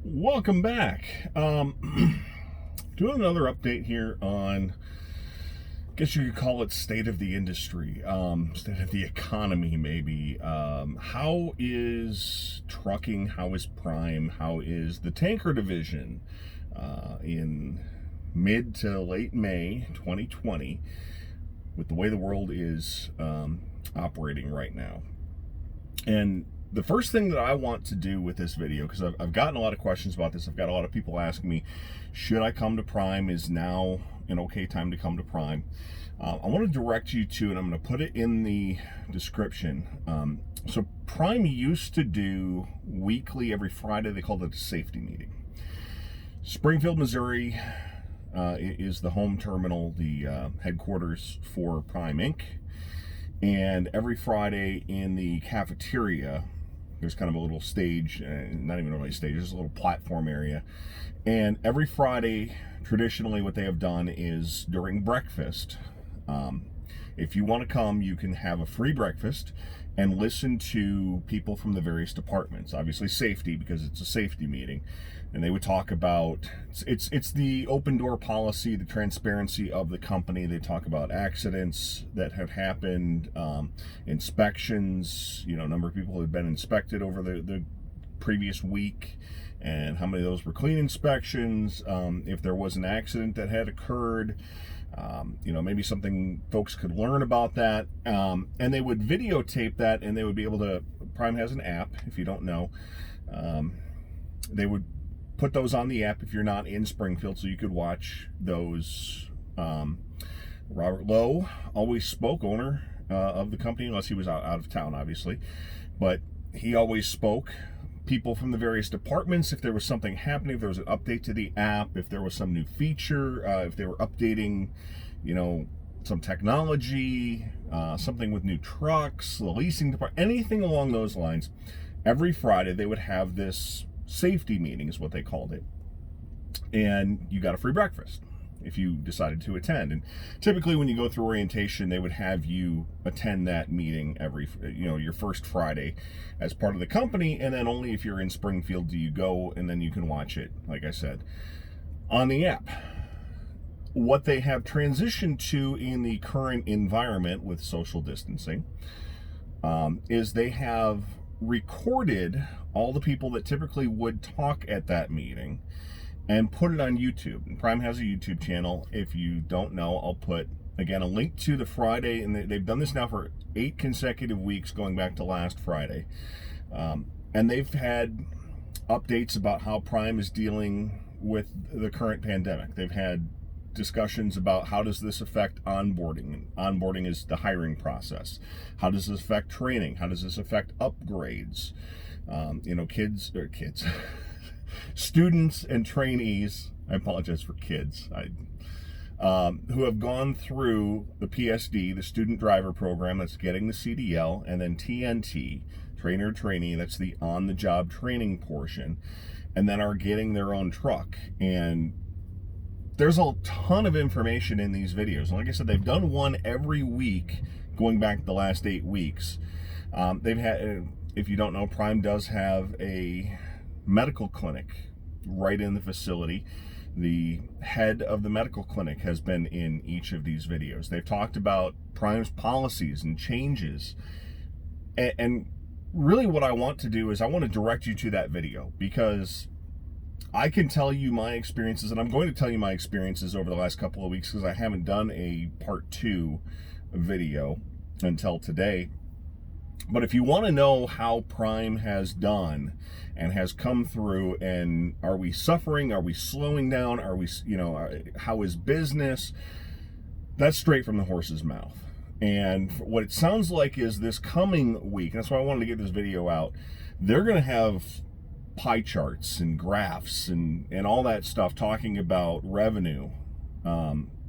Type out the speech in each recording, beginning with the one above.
Welcome back. Doing another update here on, I guess you could call it state of the industry, state of the economy, maybe. How is trucking? How is Prime? How is the tanker division in mid to late May 2020 with the way the world is operating right now? And the first thing that I want to do with this video, because I've gotten a lot of questions about this, I've got a lot of people asking me, should I come to Prime? Is now an okay time to come to Prime? I want to direct you to, and I'm going to put it in the description. So Prime used to do weekly, every Friday, they called it a safety meeting. Springfield, Missouri is the home terminal, the headquarters for Prime Inc. And every Friday in the cafeteria, there's kind of a little stage, not even really a stage, there's a little platform area. And every Friday, traditionally what they have done is during breakfast, if you want to come, you can have a free breakfast and listen to people from the various departments. Obviously safety, because it's a safety meeting. And they would talk about, it's the open door policy, the transparency of the company. They talk about accidents that have happened, inspections, number of people who have been inspected over the previous week, and how many of those were clean inspections, if there was an accident that had occurred, maybe something folks could learn about that. And they would videotape that, and they would be able to, Prime has an app, if you don't know. They would put those on the app if you're not in Springfield, so you could watch those. Robert Lowe always spoke, owner of the company, unless he was out of town, obviously. But he always spoke. People from the various departments, if there was something happening, if there was an update to the app, if there was some new feature, if they were updating, some technology, something with new trucks, the leasing department, anything along those lines. Every Friday they would have this safety meeting, is what they called it, and you got a free breakfast if you decided to attend. And typically when you go through orientation, they would have you attend that meeting every, your first Friday as part of the company, and then only if you're in Springfield do you go, and then you can watch it, like I said, on the app. What they have transitioned to in the current environment with social distancing is they have recorded all the people that typically would talk at that meeting and put it on YouTube. And Prime has a YouTube channel. If you don't know, I'll put, again, a link to the Friday, and they've done this now for 8 consecutive weeks, going back to last Friday. And they've had updates about how Prime is dealing with the current pandemic. They've had discussions about how does this affect onboarding. Onboarding is the hiring process. How does this affect training? How does this affect upgrades? Kids, students and trainees, I apologize for kids, who have gone through the PSD, the student driver program, that's getting the CDL, and then TNT, trainer trainee, that's the on-the-job training portion, and then are getting their own truck. And there's a ton of information in these videos. And like I said, they've done one every week going back the last 8 weeks. They've had, if you don't know, Prime does have a medical clinic right in the facility. The head of the medical clinic has been in each of these videos. They've talked about Prime's policies and changes. And really what I want to do is I want to direct you to that video, because I can tell you my experiences, and I'm going to tell you my experiences over the last couple of weeks, because I haven't done a part 2 video until today. But if you want to know how Prime has done and has come through, and are we suffering? Are we slowing down? Are we, how is business? That's straight from the horse's mouth. And what it sounds like is this coming week, and that's why I wanted to get this video out, they're going to have pie charts and graphs and all that stuff, talking about revenue,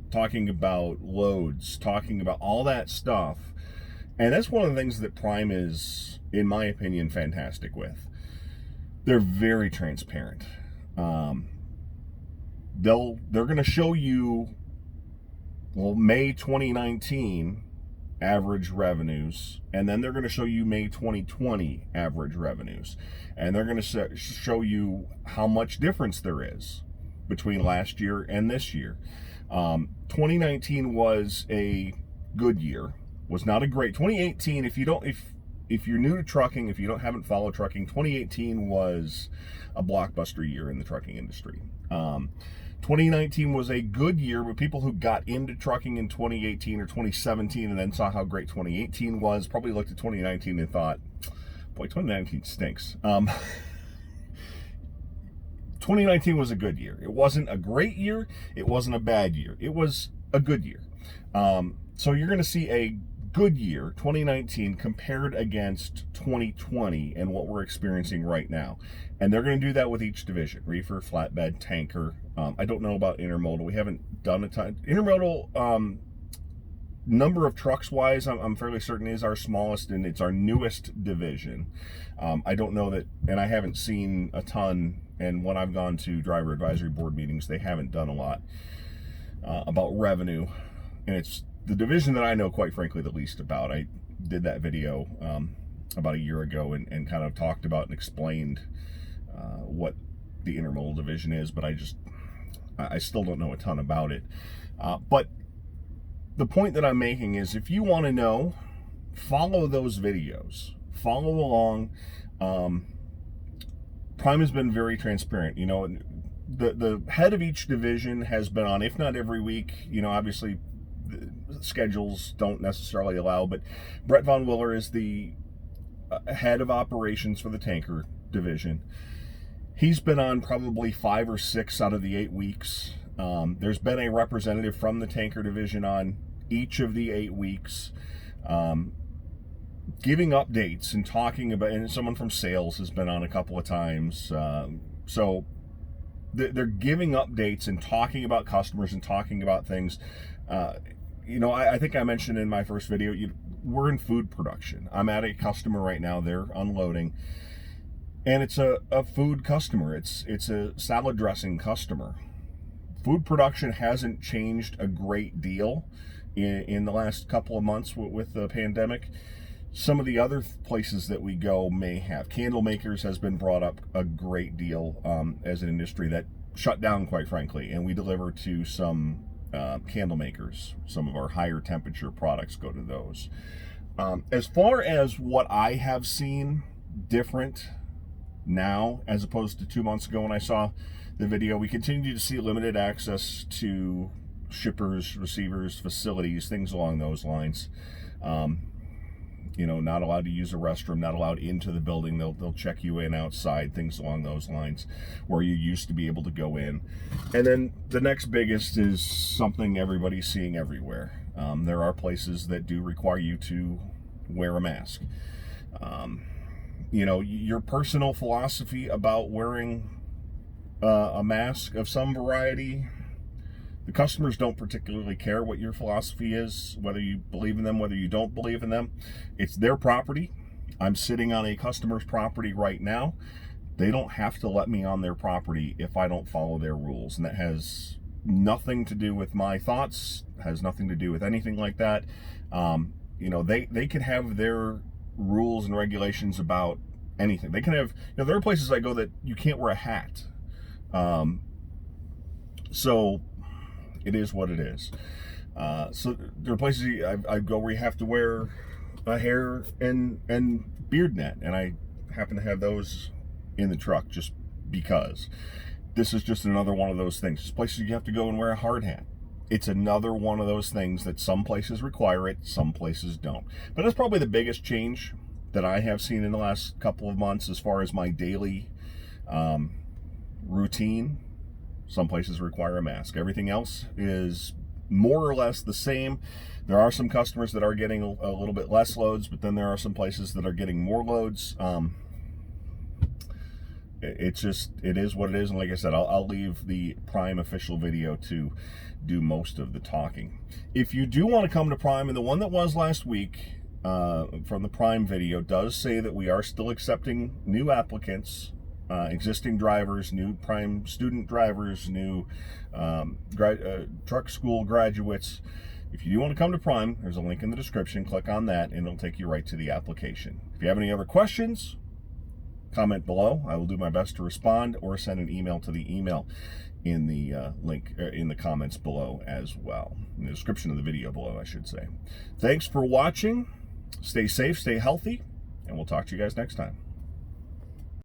talking about loads, talking about all that stuff. And that's one of the things that Prime is, in my opinion, fantastic with. They're very transparent. They're going to show you, May 2019 average revenues, and then they're going to show you May 2020 average revenues, and they're going to show you how much difference there is between last year and this year. 2019 was a good year, was not a great. 2018, if you're new to trucking, if you haven't followed trucking, 2018 was a blockbuster year in the trucking industry. 2019 was a good year, but people who got into trucking in 2018 or 2017 and then saw how great 2018 was probably looked at 2019 and thought, boy, 2019 stinks. 2019 was a good year. It wasn't a great year. It wasn't a bad year. It was a good year. So you're going to see a good year, 2019, compared against 2020 and what we're experiencing right now. And they're going to do that with each division: reefer, flatbed, tanker. I don't know about intermodal. We haven't done a ton. Intermodal, number of trucks wise, I'm fairly certain is our smallest, and it's our newest division. I don't know that, and I haven't seen a ton. And when I've gone to driver advisory board meetings, they haven't done a lot about revenue. And it's the division that I know, quite frankly, the least about. I did that video about a year ago and kind of talked about and explained what the intermodal division is, but I still don't know a ton about it. But the point that I'm making is, if you want to know, follow those videos, follow along. Prime has been very transparent. You know, the head of each division has been on, if not every week. You know, obviously the schedules don't necessarily allow, but Brett Von Willer is the head of operations for the tanker division. He's been on probably 5 or 6 out of the 8 weeks. There's been a representative from the tanker division on each of the 8 weeks, giving updates and talking about, and someone from sales has been on a couple of times. So they're giving updates and talking about customers and talking about things. You know, I think I mentioned in my first video, we're in food production. I'm at a customer right now. They're unloading, and it's a food customer. It's a salad dressing customer. Food production hasn't changed a great deal in the last couple of months with the pandemic. Some of the other places that we go may have. Candle makers has been brought up a great deal as an industry that shut down, quite frankly, and we deliver to some candle makers. Some of our higher temperature products go to those. As far as what I have seen different now as opposed to 2 months ago when I saw the video, we continue to see limited access to shippers, receivers, facilities, things along those lines. You know, not allowed to use a restroom, not allowed into the building. They'll check you in outside, things along those lines, where you used to be able to go in. And then the next biggest is something everybody's seeing everywhere. There are places that do require you to wear a mask. You know, your personal philosophy about wearing a mask of some variety, the customers don't particularly care what your philosophy is, whether you believe in them, whether you don't believe in them. It's their property. I'm sitting on a customer's property right now. They don't have to let me on their property if I don't follow their rules. And that has nothing to do with my thoughts, has nothing to do with anything like that. You know, they can have their rules and regulations about anything. They can have, you know, there are places I go that you can't wear a hat. So it is what it is. So there are places I go where you have to wear a hair and beard net, and I happen to have those in the truck just because. This is just another one of those things. There's places you have to go and wear a hard hat. It's another one of those things that some places require it, some places don't. But that's probably the biggest change that I have seen in the last couple of months as far as my daily routine. Some places require a mask. Everything else is more or less the same. There are some customers that are getting a little bit less loads, but then there are some places that are getting more loads. It is what it is. And like I said, I'll leave the Prime official video to do most of the talking. If you do want to come to Prime, and the one that was last week from the Prime video does say that we are still accepting new applicants, existing drivers, new Prime student drivers, new truck school graduates. If you do want to come to Prime, there's a link in the description. Click on that, and it'll take you right to the application. If you have any other questions, comment below. I will do my best to respond, or send an email to the email in the link in the comments below as well, in the description of the video below, I should say. Thanks for watching. Stay safe, stay healthy, and we'll talk to you guys next time.